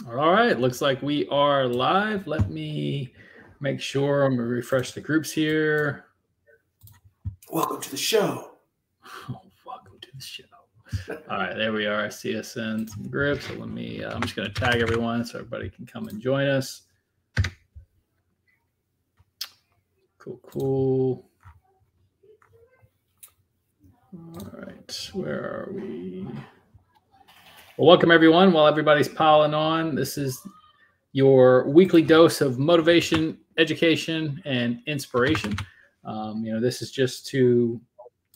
All right, looks like we are live. Let me make sure I'm gonna refresh the groups here. Welcome to the show. Oh, welcome to the show. All right, there we are. I see us in some groups. So let me, I'm just going to tag everyone so everybody can come and join us. Cool, cool. All right, where are we? Well, welcome everyone. While everybody's piling on, this is your weekly dose of motivation, education, and inspiration. This is just to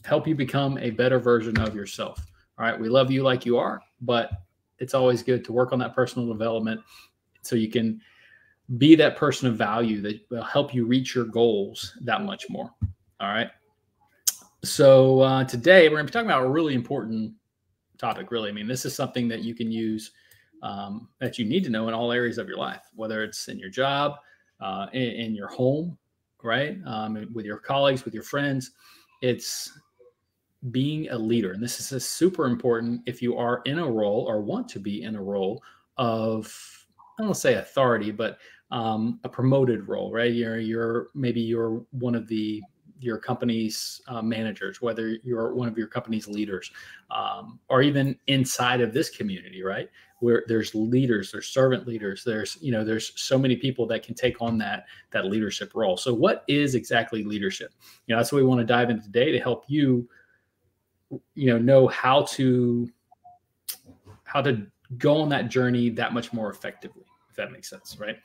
help you become a better version of yourself. All right, we love you like you are, but it's always good to work on that personal development so you can be that person of value that will help you reach your goals that much more. All right. So today we're going to be talking about a really important topic, really. I mean, this is something that you can use, that you need to know in all areas of your life, whether it's in your job, in your home, right? With your colleagues, with your friends. It's being a leader. And this is super important if you are in a role or want to be in a role of, I don't want to say authority, but a promoted role, right? Maybe you're one of your company's managers, whether you're one of your company's leaders, or even inside of this community, right? Where there's leaders, there's servant leaders, there's so many people that can take on that leadership role. So what is exactly leadership? That's what we want to dive into today to help you, know how to go on that journey that much more effectively, if that makes sense, right?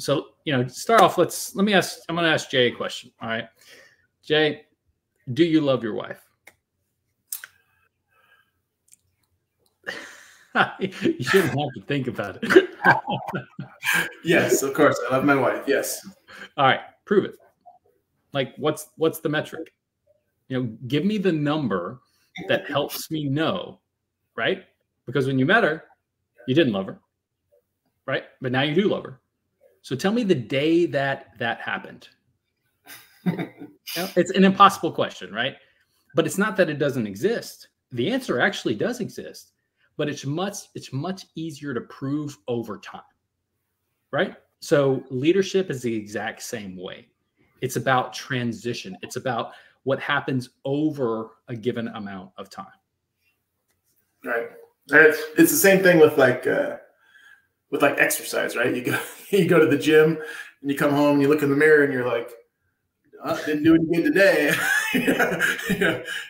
So to start off, I'm going to ask Jay a question. All right, Jay, do you love your wife? You shouldn't have to think about it. Yes, of course, I love my wife. Yes. All right, prove it. Like, what's the metric? Give me the number that helps me know, right? Because when you met her, you didn't love her, right? But now you do love her. So tell me the day that happened. It's an impossible question, right? But it's not that it doesn't exist. The answer actually does exist, but it's much easier to prove over time, right? So leadership is the exact same way. It's about transition. It's about what happens over a given amount of time. Right. It's the same thing with like exercise, right? You go to the gym and you come home and you look in the mirror and you're like, didn't do any good today.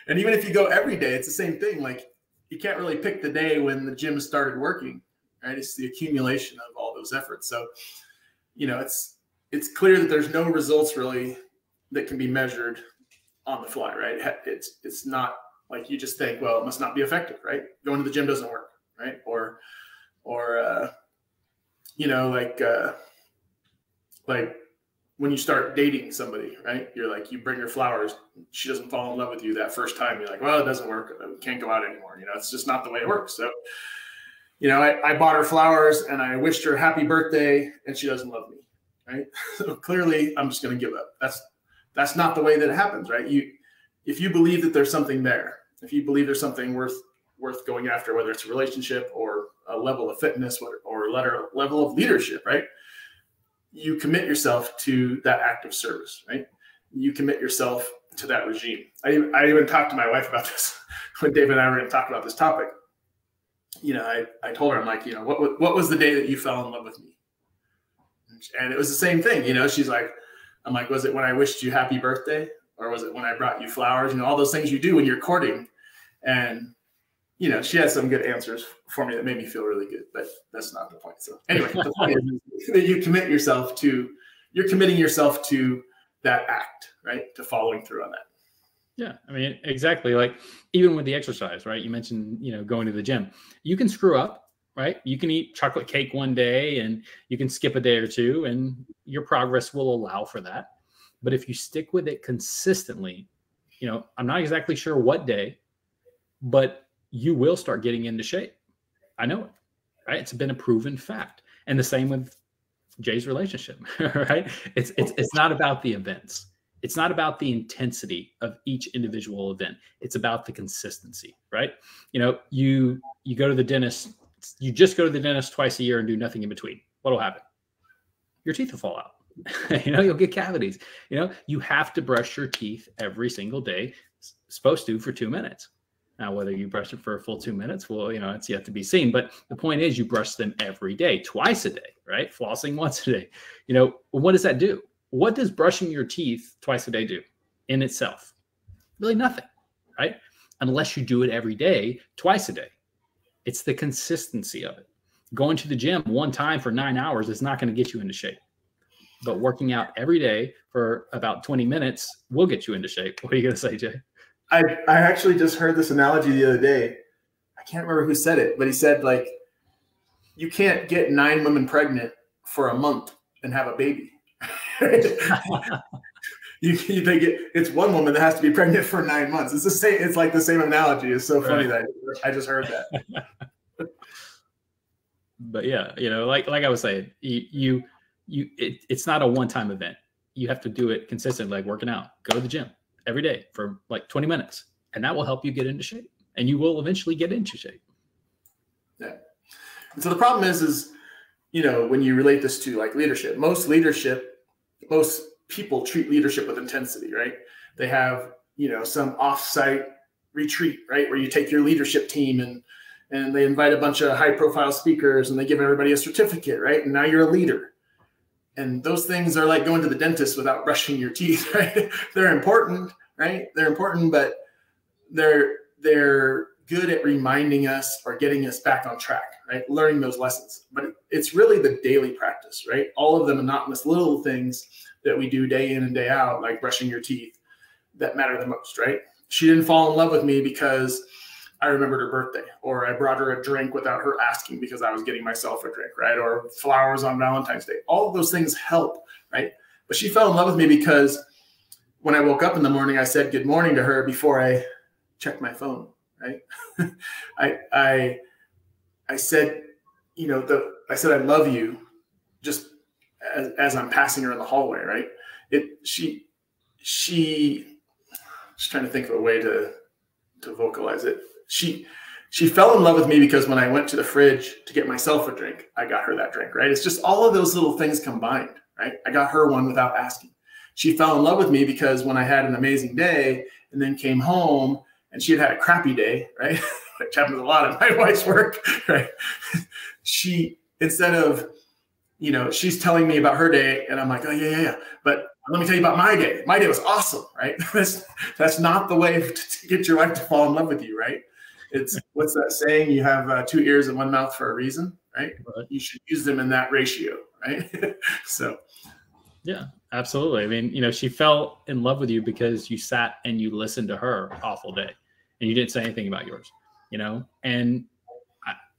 And even if you go every day, it's the same thing. Like, you can't really pick the day when the gym started working, right? It's the accumulation of all those efforts. So, it's clear that there's no results really that can be measured on the fly, right? It's not like you just think, well, it must not be effective, right? Going to the gym doesn't work, right? Or like when you start dating somebody, right? You're like, you bring her flowers, she doesn't fall in love with you that first time. You're like, well, it doesn't work. We can't go out anymore. It's just not the way it works. So, I bought her flowers and I wished her happy birthday and she doesn't love me, right? So clearly I'm just going to give up. That's not the way that it happens, right? If you believe that there's something there, if you believe there's something worth going after, whether it's a relationship or a level of fitness or level of leadership, right? You commit yourself to that act of service, right? You commit yourself to that regime. I even talked to my wife about this when David and I were going to talk about this topic. I told her, I'm like, what was the day that you fell in love with me? And it was the same thing. She's like, I'm like, was it when I wished you happy birthday? Or was it when I brought you flowers? All those things you do when you're courting. And, she had some good answers for me that made me feel really good, but that's not the point. So anyway, the point is that you're committing yourself to that act, right? To following through on that. Yeah, I mean, exactly. Like, even with the exercise, right? You mentioned, going to the gym. You can screw up, right? You can eat chocolate cake one day and you can skip a day or two and your progress will allow for that. But if you stick with it consistently, I'm not exactly sure what day, but you will start getting into shape. I know it, right? It's been a proven fact. And the same with Jay's relationship, right? It's not about the events. It's not about the intensity of each individual event. It's about the consistency, right? You go to the dentist you just go to the dentist twice a year and do nothing in between, what will happen? Your teeth will fall out. You'll get cavities. You have to brush your teeth every single day, supposed to, for 2 minutes. Now, whether you brush it for a full 2 minutes, well, it's yet to be seen. But the point is, you brush them every day, twice a day, right? Flossing once a day. What does that do? What does brushing your teeth twice a day do in itself? Really nothing, right? Unless you do it every day, twice a day. It's the consistency of it. Going to the gym one time for 9 hours is not going to get you into shape. But working out every day for about 20 minutes will get you into shape. What are you going to say, Jay? I actually just heard this analogy the other day. I can't remember who said it, but he said, like, you can't get 9 women pregnant for a month and have a baby. It's one woman that has to be pregnant for 9 months. It's the same. It's like the same analogy. It's so funny that I just heard that. But yeah, like I was saying, it's not a one-time event. You have to do it consistently, like working out. Go to the gym every day for like 20 minutes, and that will help you get into shape, and you will eventually get into shape. Yeah. And so the problem is, when you relate this to like leadership, most people treat leadership with intensity, right? They have, some offsite retreat, right? Where you take your leadership team and they invite a bunch of high profile speakers and they give everybody a certificate, right? And now you're a leader. And those things are like going to the dentist without brushing your teeth, right? They're important, right? They're important, but they're good at reminding us or getting us back on track, right? Learning those lessons. But it's really the daily practice, right? All of the monotonous little things that we do day in and day out, like brushing your teeth, that matter the most, right? She didn't fall in love with me because I remembered her birthday, or I brought her a drink without her asking because I was getting myself a drink, right? Or flowers on Valentine's Day. All of those things help, right? But she fell in love with me because when I woke up in the morning, I said good morning to her before I checked my phone, right? I said, I said I love you just as I'm passing her in the hallway, right? She just trying to think of a way to vocalize it. She fell in love with me because when I went to the fridge to get myself a drink, I got her that drink, right? It's just all of those little things combined, right? I got her one without asking. She fell in love with me because when I had an amazing day and then came home and she had a crappy day, right? Which happens a lot at my wife's work, right? Instead of, she's telling me about her day and I'm like, oh yeah. But let me tell you about my day. My day was awesome, right? That's not the way to get your wife to fall in love with you, right? It's, what's that saying? You have 2 ears and 1 mouth for a reason, right? You should use them in that ratio, right? So. Yeah, absolutely. I mean, she fell in love with you because you sat and you listened to her awful day and you didn't say anything about yours, and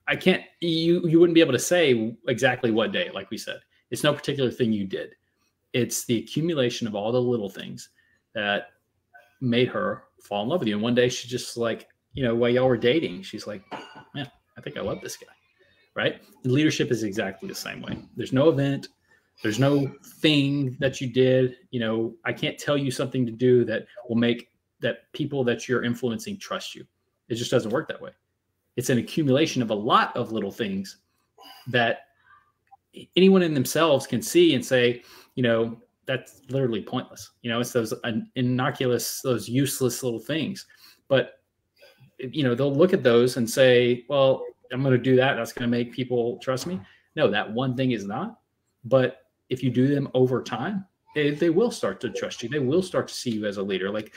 I can't, you wouldn't be able to say exactly what day, like we said. It's no particular thing you did. It's the accumulation of all the little things that made her fall in love with you. And one day she just like, while y'all were dating, she's like, man, I think I love this guy, right? And leadership is exactly the same way. There's no event. There's no thing that you did. I can't tell you something to do that will make that people that you're influencing trust you. It just doesn't work that way. It's an accumulation of a lot of little things that anyone in themselves can see and say, that's literally pointless. It's those innocuous, those useless little things. But, they'll look at those and say, well, I'm going to do that. That's going to make people trust me. No, that one thing is not. But if you do them over time, they will start to trust you. They will start to see you as a leader. Like,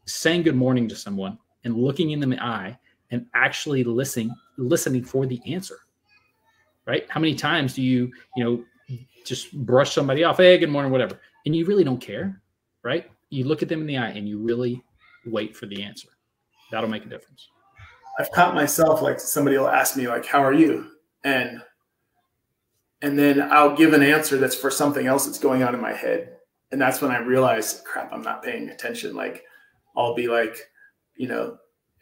saying good morning to someone and looking in the eye and actually listening for the answer, right? How many times do you just brush somebody off, hey, good morning, whatever, and you really don't care, right? You look at them in the eye and you really wait for the answer. That'll make a difference. I've caught myself, like, somebody will ask me, like, how are you? And then I'll give an answer that's for something else that's going on in my head. And that's when I realize, crap, I'm not paying attention. Like, I'll be like,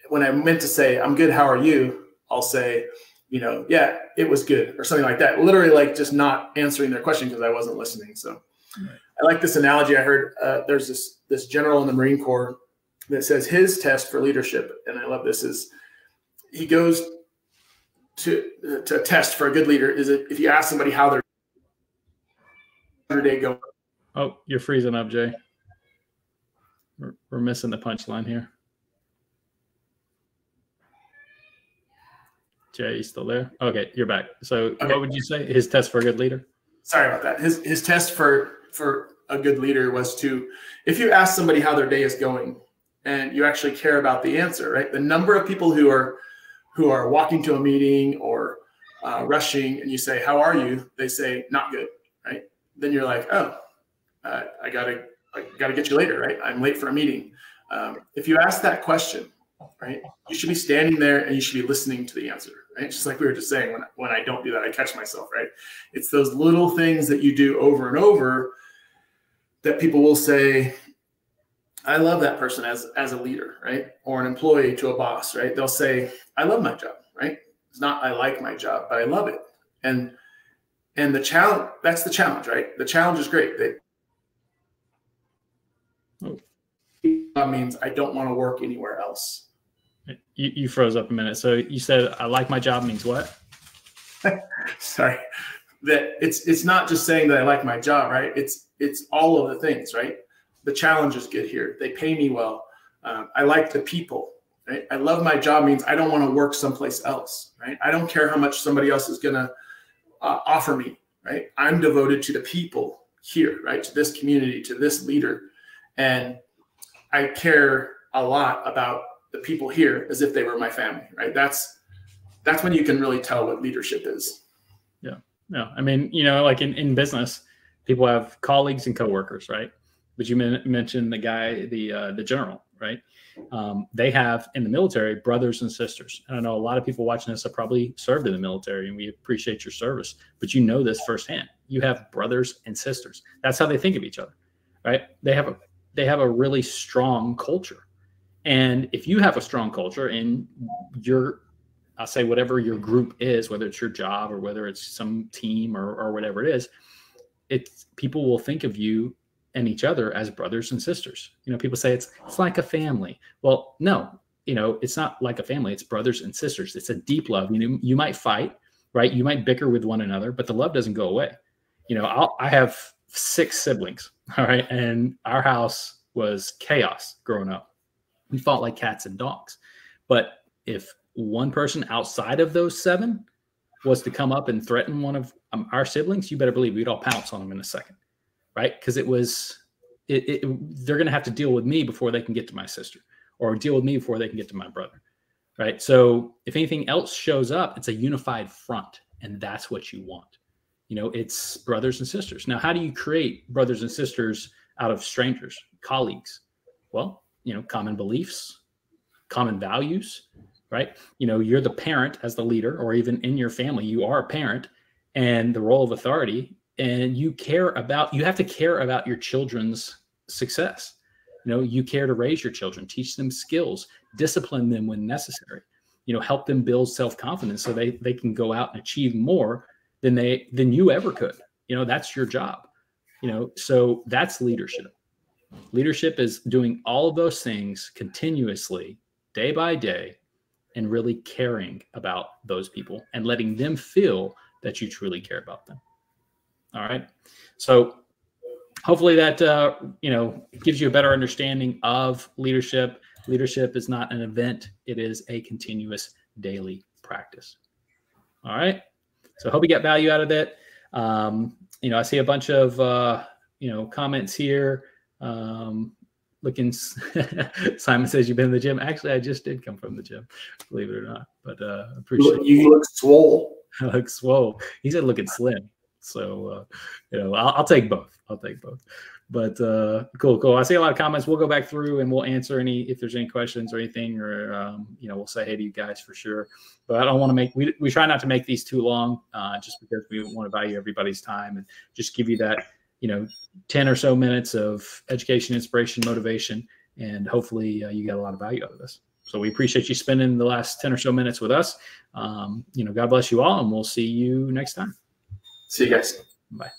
when I meant to say, I'm good, how are you? I'll say, yeah, it was good, or something like that. Literally, like, just not answering their question because I wasn't listening. So right. I like this analogy. I heard there's this general in the Marine Corps that says his test for leadership, and I love this, is he goes to test for a good leader is if you ask somebody how their day going. Oh, you're freezing up, Jay. We're missing the punchline here. Jay, you still there? Okay, you're back. So okay. What would you say his test for a good leader? Sorry about that. His test for a good leader was if you ask somebody how their day is going and you actually care about the answer, right? The number of people who are walking to a meeting or rushing, and you say, "How are you?" They say, "Not good," right? Then you're like, "Oh, I gotta get you later, right? I'm late for a meeting." If you ask that question, right, you should be standing there and you should be listening to the answer, right? Just like we were just saying, when I don't do that, I catch myself, right? It's those little things that you do over and over that people will say, "I love that person as a leader," right? Or an employee to a boss, right? They'll say, "I love my job," right? It's not "I like my job," but "I love it." And the challenge, that's the challenge, right? The challenge is great. That means I don't want to work anywhere else. You froze up a minute. So you said "I like my job" means what? Sorry. That it's not just saying that I like my job, right? It's all of the things, right? The challenge is good here. They pay me well. I like the people, right? I love my job means I don't want to work someplace else, right? I don't care how much somebody else is going to offer me, right? I'm devoted to the people here, right? To this community, to this leader. And I care a lot about the people here as if they were my family, right? That's when you can really tell what leadership is. Yeah. No, I mean, like in business, people have colleagues and coworkers, right? But you mentioned the guy, the general, right? They have in the military brothers and sisters. And I know a lot of people watching this have probably served in the military, and we appreciate your service. But you know this firsthand. You have brothers and sisters. That's how they think of each other, right? They have a really strong culture. And if you have a strong culture and I'll say whatever your group is, whether it's your job or whether it's some team or whatever it is, people will think of you and each other as brothers and sisters. People say it's like a family. Well, no, it's not like a family. It's brothers and sisters. It's a deep love. You might fight, right? You might bicker with one another, but the love doesn't go away. I have 6 siblings, all right? And our house was chaos growing up. We fought like cats and dogs. But if one person outside of those 7 was to come up and threaten one of our siblings, you better believe we'd all pounce on them in a second, right? Because they're going to have to deal with me before they can get to my sister, or deal with me before they can get to my brother, right? So if anything else shows up, it's a unified front, and that's what you want. It's brothers and sisters. Now, how do you create brothers and sisters out of strangers, colleagues? Well, common beliefs, common values, right? You're the parent as the leader, or even in your family, you are a parent and the role of authority, and you have to care about your children's success. You care to raise your children, teach them skills, discipline them when necessary, help them build self-confidence so they can go out and achieve more than you ever could. That's your job. So that's leadership. Leadership is doing all of those things continuously, day by day, and really caring about those people and letting them feel that you truly care about them. All right. So hopefully that, gives you a better understanding of leadership. Leadership is not an event. It is a continuous daily practice. All right. So I hope you get value out of that. I see a bunch of, comments here. Simon says you've been in the gym. Actually, I just did come from the gym, believe it or not. But appreciate you look swole. I look swole. He said looking slim. So I'll take both. But cool. I see a lot of comments. We'll go back through and we'll answer if there's any questions or anything, or we'll say hey to you guys for sure. But I don't want to we try not to make these too long, just because we want to value everybody's time and just give you that 10 or so minutes of education, inspiration, motivation, and hopefully you got a lot of value out of this. So we appreciate you spending the last 10 or so minutes with us. God bless you all, and we'll see you next time. See you guys. Bye.